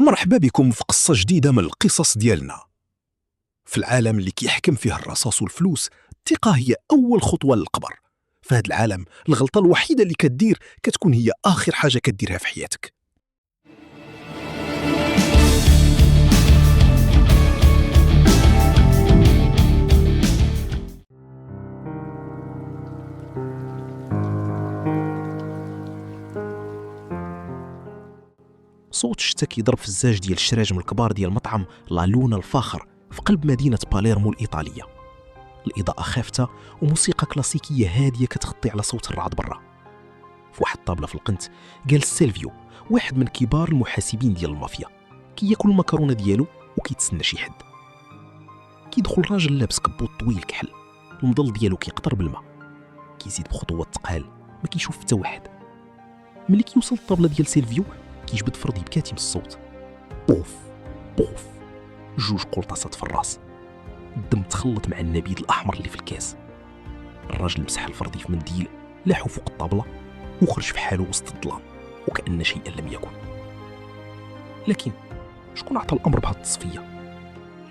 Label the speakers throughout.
Speaker 1: مرحبا بكم في قصة جديدة من القصص ديالنا. في العالم اللي كيحكم فيه الرصاص والفلوس، الثقة هي أول خطوة للقبر. في هذا العالم الغلطة الوحيدة اللي كدير كتكون هي آخر حاجة كديرها في حياتك. صوت الشتا كيضرب في الزاج ديال الشراجم الكبار ديال مطعم لا لونا الفاخر في قلب مدينة باليرمو الإيطالية. الإضاءة خافتة وموسيقى كلاسيكية هادية كتغطي على صوت الرعد برا. في واحد الطابلة في القنت جالس سيلفيو، واحد من كبار المحاسبين ديال المافيا، كياكل المكرونة ديالو وكيتسنى شي حد. كيدخل راجل لابس كبوط طويل كحل، المظل ديالو كيقطر بالماء، كيزيد بخطوات تقال ما كيشوف حتى واحد. ملي كيوصل الطابلة ديال سيلفيو كيجبد فردي بكاتم الصوت، بوف بوف، جوج قرطاسات في الراس، الدم تخلط مع النبيذ الأحمر اللي في الكاس. الراجل مسح الفردي في منديل، لاحو فوق الطابلة وخرج في حاله وسط الظلام وكأن شيئا لم يكن. لكن شكون عطى الأمر بهذه التصفية؟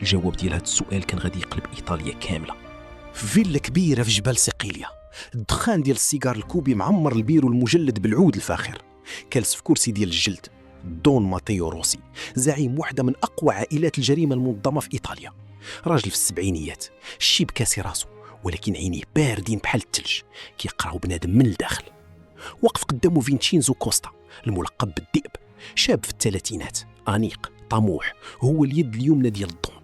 Speaker 1: الجواب ديال هذا السؤال كان غادي يقلب إيطاليا كاملة.
Speaker 2: في فيلا كبيرة في جبال صقلية، الدخان ديال السيجار الكوبي معمر البيرو المجلد بالعود الفاخر. كالس في كرسي ديال الجلد دون ماتيو روسي، زعيم واحدة من أقوى عائلات الجريمة المنظمة في إيطاليا. راجل في السبعينيات، الشيب كاسي راسو ولكن عينيه باردين بحال الثلج، كيقراو بنادم من الداخل. وقف قدامه فينشينزو كوستا الملقب بالذئب، شاب في الثلاثينات، أنيق طموح، هو اليد اليمنى ديال الضون.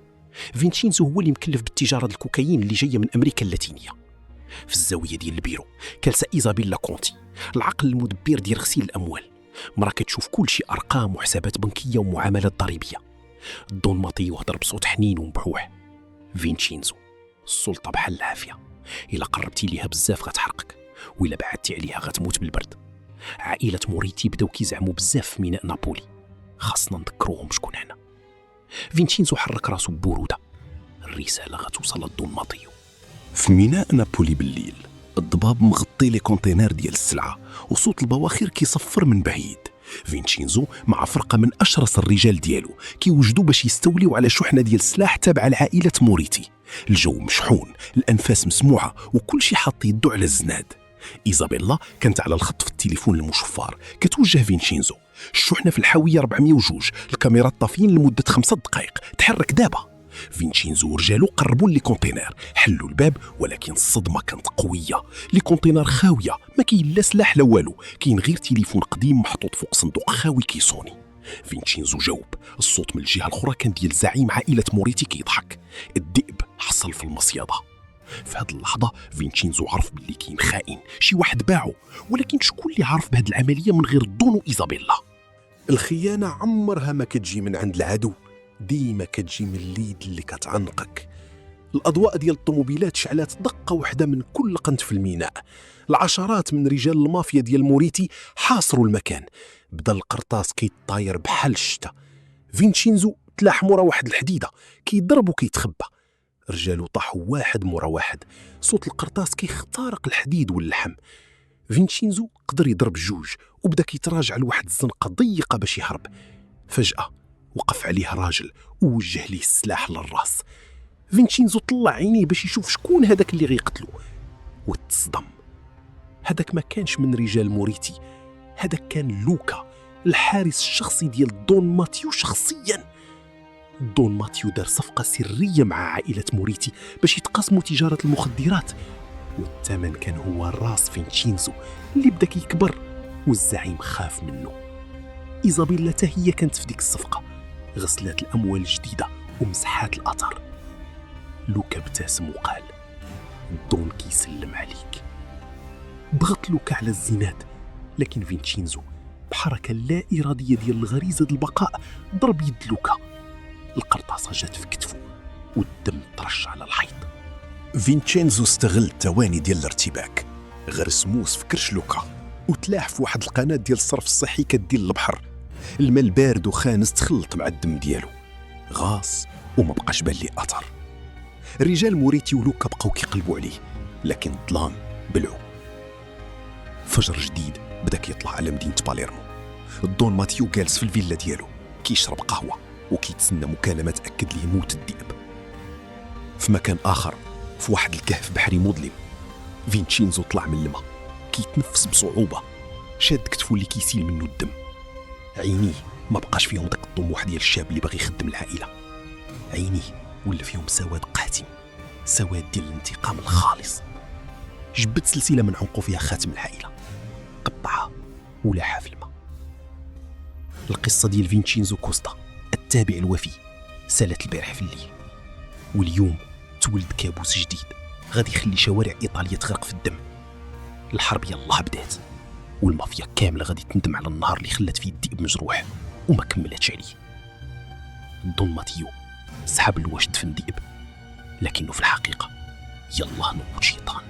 Speaker 2: فينشينزو هو اللي مكلف بالتجارة الكوكايين اللي جاية من أمريكا اللاتينية. في الزاوية ديال البيرو كالسا إيزابيلا كونتي، العقل المدبر ديال غسيل الأموال، مرا كتشوف كل شيء أرقام وحسابات بنكية ومعاملات ضريبية. دون ماتيو هضر بصوت حنين ومبحوح، فينشينزو السلطة بحال العافية، إلا قربتي ليها بزاف غتحرقك، وإلا بعدتي عليها غتموت بالبرد. عائلة موريتي بداو كيزعموا بزاف في ميناء نابولي، خاصنا نذكروهم شكون هنا. فينشينزو حرك راسو ببرودة، الرسالة غتوصل لدون ماتيو.
Speaker 1: في ميناء نابولي بالليل، الضباب مغطي لي كونتينر ديال السلعة وصوت البواخر كيصفر من بعيد. فينشينزو مع فرقة من أشرس الرجال ديالو كيوجدوا باش يستوليو على شحنة ديال السلاح تابعة لعائلة موريتي. الجو مشحون، الأنفاس مسموعة وكل شي حاط يدو على الزناد. إيزابيلا كانت على الخط في التليفون المشفار كتوجه فينشينزو. الشحنة في الحاوية 402، الكاميرات طافيين لمدة 5 دقائق، تحرك دابا. فينشينزو ورجالو قربوا لي كونتينر، حلوا الباب، ولكن الصدمة كانت قوية. لي كونتينر خاوية، ما كاين لا سلاح لا والو، كاين غير تليفون قديم محطوط فوق صندوق خاوي كيصوني. فينشينزو جاوب، الصوت من الجهة الأخرى كان ديال زعيم عائلة موريتي كيضحك. الذئب حصل في المصيدة. في هذه اللحظة فينشينزو عرف باللي كاين خائن، شي واحد باعو، ولكن شكون اللي عارف بهذه العملية من غير دون وإيزابيلا؟
Speaker 3: الخيانة عمرها ما كتجي من عند العدو، ديما كتجي من اليد اللي كتعنقك. الأضواء ديال الطوموبيلات شعلات دقة واحدة من كل قنت في الميناء. العشرات من رجال المافيا ديال موريتي حاصروا المكان. بدا القرطاس كيطاير بحال الشتا. فينشينزو تلاح مورا واحد الحديدة كيضرب وكيتخبى. رجالو طاحوا واحد مورا واحد، صوت القرطاس كيخترق الحديد واللحم. فينشينزو قدر يضرب جوج وبدا كيتراجع لواحد الزنقة ضيقة باش يهرب. فجأة وقف عليه راجل ووجه ليه السلاح للراس. فينشينزو طلع عينيه باش يشوف شكون هذاك اللي غيقتلو، وتصدم. هذاك ما كانش من رجال موريتي، هذاك كان لوكا، الحارس الشخصي ديال دون ماتيو شخصيا. دون ماتيو دار صفقة سرية مع عائلة موريتي باش يتقاسموا تجارة المخدرات، والثمن كان هو راس فينشينزو اللي بدا كيكبر والزعيم خاف منه. إيزابيلا حتى هي كانت في ديك الصفقة، غسلات الأموال الجديدة ومسحات الأثر. لوكا ابتسم وقال، دون كيسلم عليك. ضغط لوكا على الزناد، لكن فينشينزو بحركة لا إرادية ديال الغريزة البقاء ضرب يد لوكا. القرطاسة جات في كتفه والدم طرش على الحيط.
Speaker 1: فينشينزو استغل التواني ديال الارتباك، غرس موس في كرش لوكا وتلاح في واحد القناة ديال الصرف الصحي كدير البحر. الماء البارد وخانس تخلط مع الدم ديالو، غاص وما بقاش بان ليه أثر. الرجال موريتي ولوكا بقاو كيقلبوا عليه، لكن الظلام بلعو. فجر جديد بدا كيطلع على مدينة باليرمو. الدون ماتيو جالس في الفيلا ديالو،
Speaker 3: كيشرب قهوة وكيتسنى مكالمة تأكد ليه موت الذئب. في مكان آخر، في واحد الكهف بحري مظلم، فينتشينزو طلع من الماء كيتنفس بصعوبة، شاد كتفو اللي كيسيل منه الدم. عينيه ما بقاش فيهم داك الطموح ديال الشاب اللي باغي يخدم العائلة، عينيه ولا فيهم سواد قاتم، سواد ديال الانتقام الخالص. جبت سلسلة من عنقو فيها خاتم العائلة، قطعها ولاحها في الماء. القصة ديال فينتشينزو كوستا التابع الوفي سالت البارح في الليل، واليوم تولد كابوس جديد غادي يخلي شوارع إيطاليا تغرق في الدم. الحرب يلاه بدات، والمافيا كاملة غادي تندم على النهار اللي خلات فيه الذئب مجروح وما كملتش عليه. دون ماتيو سحب الواش دفن ذئب، لكنه في الحقيقة يلاه نوض شيطان.